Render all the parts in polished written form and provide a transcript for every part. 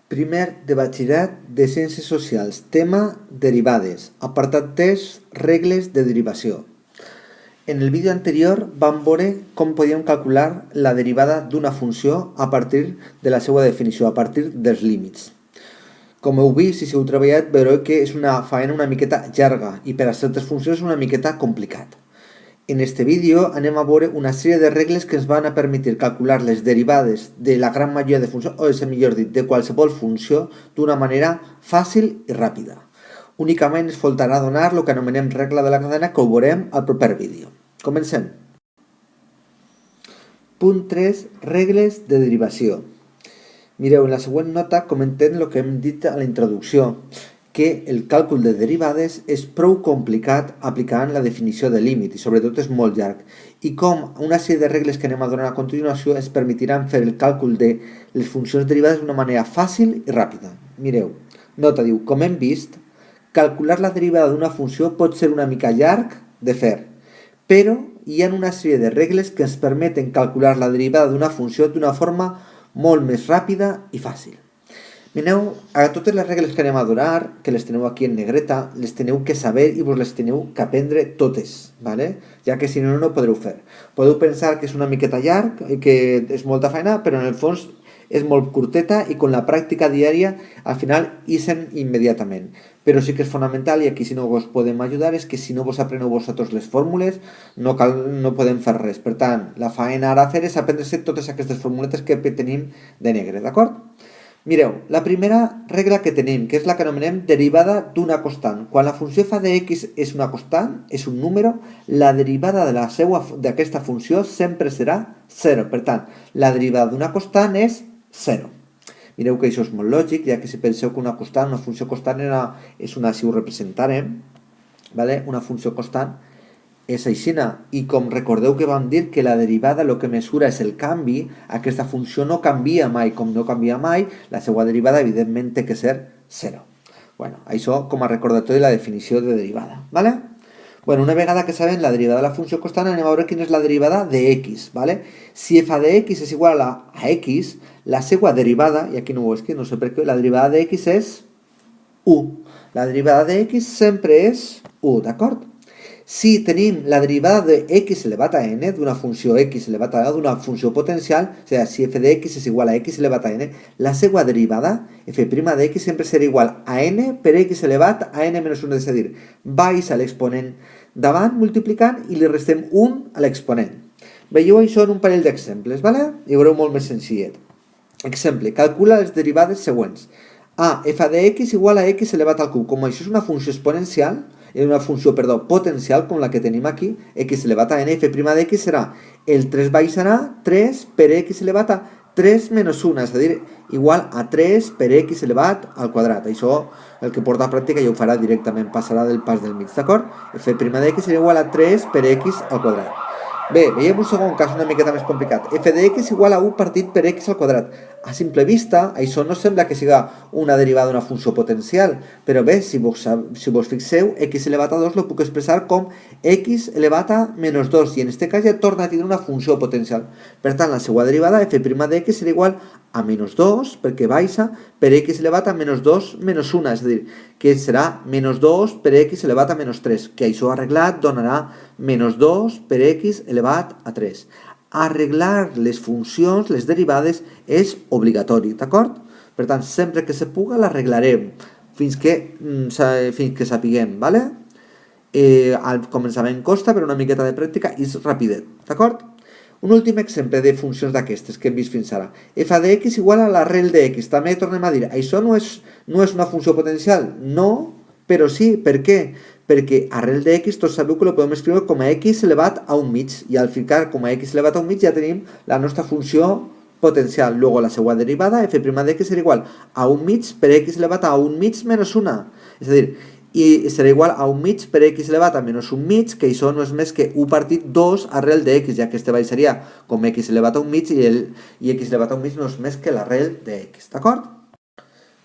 Primer de batxillerat de Ciències Socials, tema derivades, apartat 3, regles de derivació. En el vídeo anterior vam veure com podíem calcular la derivada d'una funció a partir de la seva definició, a partir dels límits. Com heu vist, si heu treballat, veureu que és una faena una miqueta llarga i per a certes funcions és una miqueta complicat. En este vídeo anem a veure una sèrie de regles que ens van a permetre calcular les derivades de la gran majoria de funcions, o millor dit, de qualsevol funció, d'una manera fàcil i ràpida. Únicament ens faltarà donar el que anomenem regla de la cadena, que ho veurem al proper vídeo. Comencem. Punt 3. Regles de derivació. Mireu, en la següent nota comentem el que hem dit a la introducció, que el càlcul de derivades és prou complicat aplicant la definició de límit i sobretot és molt llarg, i com una sèrie de regles que anem a donar a continuació ens permetiran fer el càlcul de les funcions derivades d'una manera fàcil i ràpida. Mireu, nota diu, com hem vist, calcular la derivada d'una funció pot ser una mica llarg de fer, però hi ha una sèrie de regles que ens permeten calcular la derivada d'una funció d'una forma molt més ràpida i fàcil. Mireu, a totes les regles que anem a donar, que les teniu aquí en negreta, les teniu que saber i vos les teniu que aprendre totes, ¿vale? Ja que si no, no ho podreu fer. Podeu pensar que és una miqueta llarg i que és molta feina, però en el fons és molt curteta i amb la pràctica diària al final ixen immediatament. Però sí que és fonamental, i aquí si no vos podem ajudar, és que si no vos apreneu vosaltres les fórmules no podem fer res. Per tant, la feina ara a fer és aprendre-se totes aquestes formuletes que tenim de negre, d'acord? Mireu, la primera regla que tenim, que és la que anomenem derivada d'una constant. Quan la funció f de x és una constant, és un número, la derivada d'aquesta funció sempre serà 0. Per tant, la derivada d'una constant és 0. Mireu que això és molt lògic, ja que si penseu que una constant, una funció constant és una, si ho representarem, ¿vale? Una funció constant és aixina, i com recordeu que vam dir que la derivada el que mesura és el canvi, aquesta funció no canvia mai, com no canvia mai, la seva derivada evidentment té que ser 0. Bueno, això com a recordatori de la definició de derivada, ¿vale? Bueno, una vegada que sabem la derivada de la funció constant, anem a veure quina és la derivada de x, ¿vale? Si f de x és igual a x, la seva derivada, i aquí no ho escric, no sé per què, la derivada de x és 1. La derivada de x sempre és 1, d'acord? Si tenim la derivada de x elevat a n, d'una funció x elevat a n, d'una funció potencial, o sigui, si f de x és igual a x elevat a n, la seva derivada, f' de x, sempre serà igual a n per x elevat a n menys 1, és a dir, baixa l'exponent davant multiplicant i li restem 1 a l'exponent. Veieu això en un parell d'exemples, ¿vale? I veureu molt més senzillet. Exemple, calcula les derivades següents. A, f de x igual a x elevat al cub. Com això és una funció exponencial, potencial com la que tenim aquí, x elevat a n, f' de x serà el 3 baixarà 3 per x elevat a 3 menys 1, és a dir, igual a 3 per x elevat al quadrat. Això, el que porta a pràctica ja ho farà directament, passarà del pas del mig, d'acord? f' de x serà igual a 3 per x al quadrat. Bé, veiem un segon cas una miqueta més complicat. f de x igual a 1 partit per x al quadrat. A simple vista, això no sembla que siga una derivada d'una funció potencial, però bé, si vos fixeu, x elevat a 2 lo puc expressar com x elevat a menys 2, i en aquest cas ja torna a tenir una funció potencial. Per tant, la seva derivada, f' de x serà igual a menys 2, perquè baixa, per x elevat a menys 2 menys 1, és a dir, que serà menys 2 per x elevat a menys 3, que això arreglat donarà menys 2 per x elevat a 3. Arreglar les funcions, les derivades, és obligatori, d'acord? Per tant, sempre que se puga l'arreglarem fins que sapiguem, ¿vale? Al començament costa, però una miqueta de pràctica és rapidet, d'acord? Un últim exemple de funcions d'aquestes que hem vist fins ara. f de x igual a l'arrel de x. També tornem a dir, això no és una funció potencial. No, però sí. Per què? Perquè arrel de x tots sabeu que lo podem escriure com a x elevat a un mig, i al ficar com a x elevat a un mig ja tenim la nostra funció potencial. Luego la seva derivada, f' de x serà igual a un mig per x elevat a un mig menys 1. És a dir, i serà igual a un mig per x elevat a menys un mig, que això no és més que 1 partit 2 arrel de x, ja que este baixaria com x elevat a un mig i x elevat a un mig no és més que l'arrel de x, d'acord?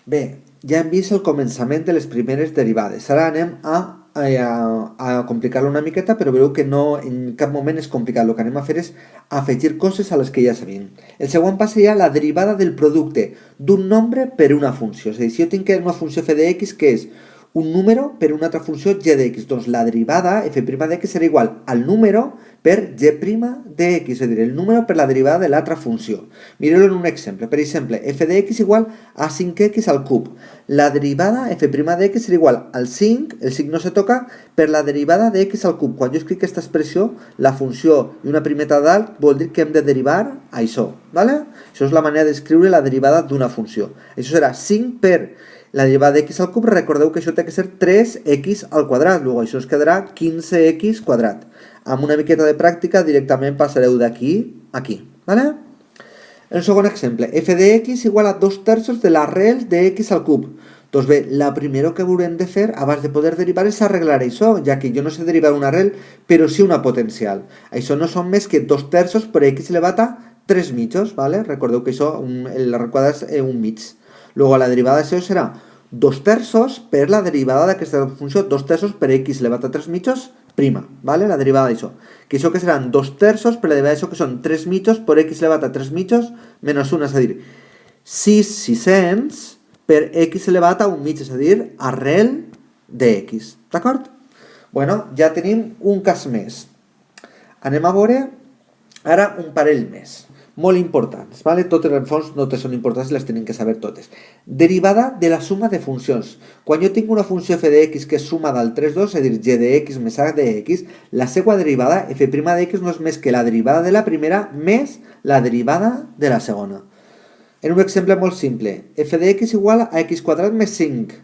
Bé, ja hem vist el començament de les primeres derivades. Ara anem a a complicar-lo una miqueta, però veieu que no en cap moment és complicat. El que anem a fer és afegir coses a les que ja sabem. El següent pas seria la derivada del producte d'un nombre per una funció. És a dir, si jo tinc una funció f de x que és un número per una altra funció g de x, doncs la derivada f' de x serà igual al número per g' de x, és a dir, el número per la derivada de l'altra funció. Mireu-lo en un exemple. Per exemple, f de x igual a 5x al cub. La derivada f' de x serà igual al 5, el 5 no se toca, per la derivada de x al cub. Quan jo escric aquesta expressió, la funció i una primeta dalt vol dir que hem de derivar això, ¿vale? Això és la manera d'escriure la derivada d'una funció. Això serà 5 per la derivada de x al cub, recordeu que això té que ser 3x al quadrat, luego això es quedarà 15x quadrat. Amb una miqueta de pràctica directament passareu d'aquí a aquí, ¿vale? El segon exemple, f de x igual a 2/3 de l'arrel de x al cub. Doncs bé, la primera que haurem de fer abans de poder derivar és arreglar això, ja que jo no sé derivar una arrel, però sí una potencial. Això no són més que 2/3 per x elevat a 3 mitjos, ¿vale? Recordeu que això, el quadrat és un mig. Luego la derivada d'això serà 2/3 per la derivada d'aquesta funció, 2/3 per x elevat a 3 mitjos, prima, ¿vale? La derivada d'això. Que això que seran 2/3 per la derivada d'això que són 3 mitjos per x elevat a 3 mitjos menys 1, és a dir, 6/600 per x elevat a 1 mig, és a dir, arrel de x, d'acord? Bueno, ja tenim un cas més. Anem a veure ara un parell més. Molt importants, ¿vale? Totes en fons no són importants i les tenim que saber totes. Derivada de la suma de funcions. Quan jo tinc una funció f de x que és suma d'altres dos, és a dir, g de x més h de x, la seva derivada, f' de x, no és més que la derivada de la primera més la derivada de la segona. En un exemple molt simple, f de x igual a x quadrat més 5.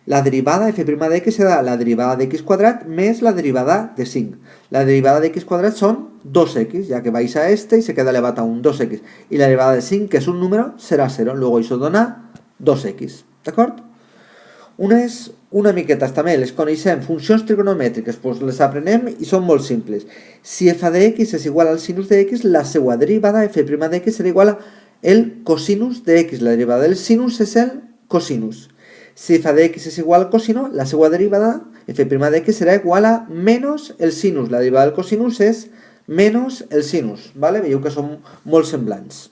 La derivada f' de x serà la derivada de x quadrat més la derivada de 5. La derivada de x quadrat són 2x, ja que baixa este y se queda elevat a un 2x. Y la derivada de 5, que és un número, serà 0. Luego això dona 2x, d'acord? Una miqueta també, les coneixem, funcions trigonomètriques, doncs les aprenem i són molt simples. Si f de x és igual al sinus de x, la seva derivada, f' de x, serà igual a el cosinus de x. La derivada del sinus és el cosinus. Si f de x és igual al cosino, la seva derivada, f' de x, serà igual a menys el sinus. La derivada del cosinus és menys el sinus, ¿vale? Veieu que són molt semblants.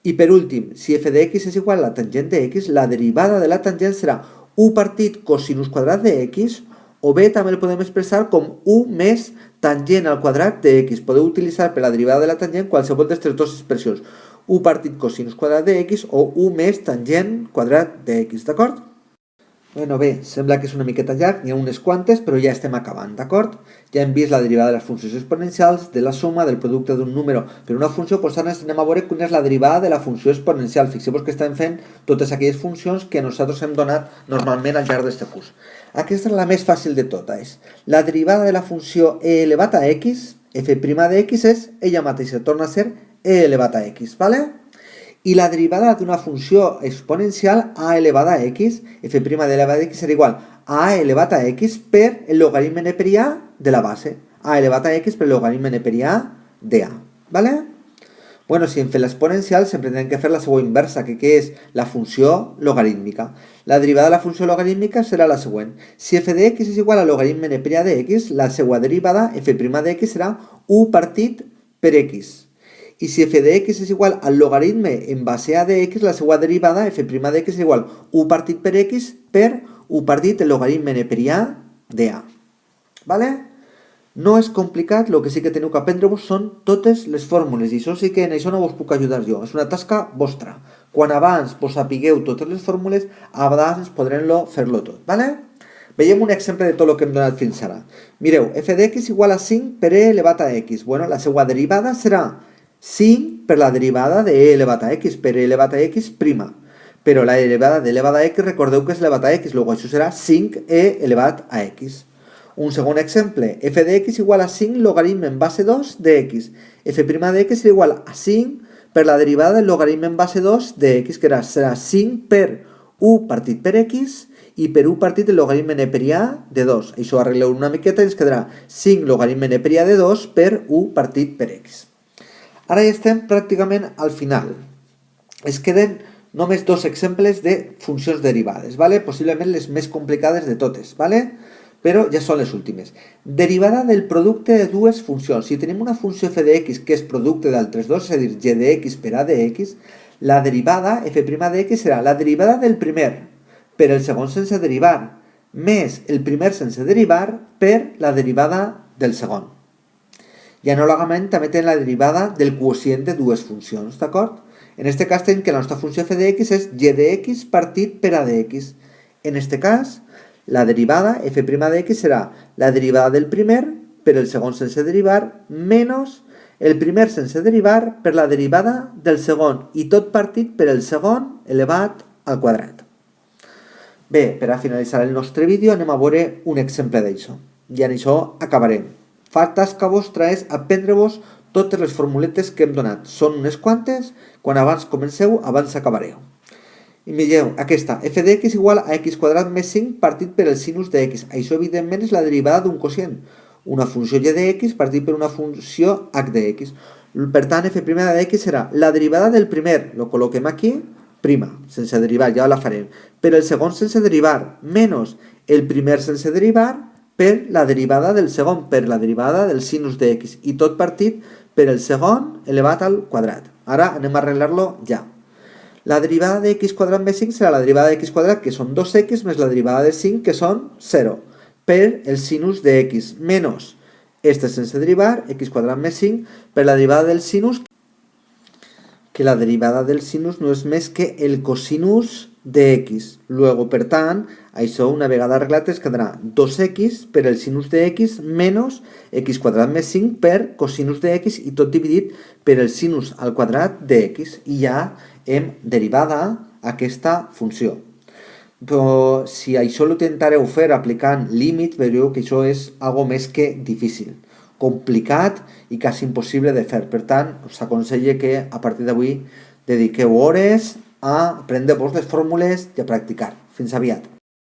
I per últim, si f de x és igual a la tangent de x, la derivada de la tangent serà 1 partit cosinus quadrat de x, o bé també el podem expressar com 1 més tangent al quadrat de x. Podeu utilitzar per la derivada de la tangent qualsevol d'aquestes dues expressions. 1 partit cosinus quadrat de x o 1 més tangent quadrat de x, d'acord? Bueno, bé, sembla que és una miqueta llarg, n'hi ha unes quantes, però ja estem acabant, d'acord? Ja hem vist la derivada de les funcions exponencials, de la suma, del producte d'un número per una funció, doncs ara anem a veure quina és la derivada de la funció exponencial. Fixeu-vos que estem fent totes aquelles funcions que nosaltres hem donat normalment al llarg d'aquest curs. Aquesta és la més fàcil de totes. La derivada de la funció e elevat a x, f' de x és ella mateixa, torna a ser e elevat a x, ¿vale? I la derivada d'una funció exponencial a elevada a x, f' de elevada a x serà igual a elevat a x per el logaritme neperià de la base. A elevat a x per el logaritme neperià de a. ¿Vale? Bueno, si hem fet l'exponencial, sempre hem de fer la següent inversa, que és la funció logarítmica. La derivada de la funció logarítmica serà la següent. Si f de x és igual al logaritme neperià de x, la seva derivada, f' de x, serà 1 partit per x. I si f de x és igual al logaritme en base a de x, la seva derivada, f' de x, és igual 1 partit per x per 1 partit el logaritme neperià de a. ¿Vale? No és complicat, el que sí que teniu que aprendre-vos són totes les fórmules, i això sí que en això no vos puc ajudar jo, és una tasca vostra. Quan abans vos sapigueu totes les fórmules, a vegades podrem fer-lo tot, ¿vale? Veiem un exemple de tot el que hem donat fins ara. Mireu, f de x igual a 5 per e elevat a x. Bueno, la seva derivada serà 5 per la derivada de e elevat a x, per e elevat a x prima. Però la derivada de elevat a x, recordeu que és elevat a x, luego això serà 5e elevat a x. Un segon exemple, f de x igual a 5 logaritme en base 2 de x. F' de x serà igual a 5 per la derivada del logaritme en base 2 de x, que serà 5 per 1 partit per x i per 1 partit el logaritme neperià de 2. Això arregleu una miqueta i ens quedarà 5 logaritme neperià de 2 per 1 partit per x. Ara ja estem pràcticament al final. Es queden només dos exemples de funcions derivades, ¿vale? Possiblement les més complicades de totes, ¿vale? però ja són les últimes. Derivada del producte de dues funcions. Si tenim una funció f de x que és producte d'altres dos, és a dir, g de x per a de x, la derivada f' de x serà la derivada del primer per el segon sense derivar, més el primer sense derivar per la derivada del segon. I anàlogament també tenim la derivada del quocient de dues funcions, d'acord? En aquest cas tenim que la nostra funció f de x és g de x partit per a de x. En aquest cas, la derivada f' de x serà la derivada del primer per el segon sense derivar menys el primer sense derivar per la derivada del segon i tot partit per el segon elevat al quadrat. Bé, per a finalitzar el nostre vídeo anem a veure un exemple d'això. I en això acabarem. La tasca vostra és aprendre-vos totes les formuletes que hem donat. Són unes quantes, quan abans comenceu, abans acabareu. I mireu, aquesta, f de x igual a x quadrat més 5 partit per el sinus de x. Això, evidentment, és la derivada d'un quocient. Una funció g de x partit per una funció h de x. Per tant, f' de x serà la derivada del primer, lo col·loquem aquí, prima, sense derivar, ja la farem, per el segon sense derivar, menys el primer sense derivar per la derivada del segon, per la derivada del sinus de x, i tot partit per el segon elevat al quadrat. Ara anem a arreglar-lo ja. La derivada de x quadrat més 5 serà la derivada de x quadrat, que són 2x, més la derivada de 5, que són 0, per el sinus de x, menys este sense derivar, x quadrat més 5, per la derivada del sinus, que la derivada del sinus no és més que el cosinus de x. Luego, per tant, això una vegada arreglat es quedarà 2x per el sinus de x menys x quadrat més 5 per cosinus de x i tot dividit per el sinus al quadrat de x. I ja hem derivada aquesta funció. Però si això ho intentareu fer aplicant límits, veureu que això és algo més que difícil, complicat i quasi impossible de fer. Per tant, us aconselle que a partir d'avui dediqueu hores a aprendre-vos les fórmules i a practicar. Fins aviat.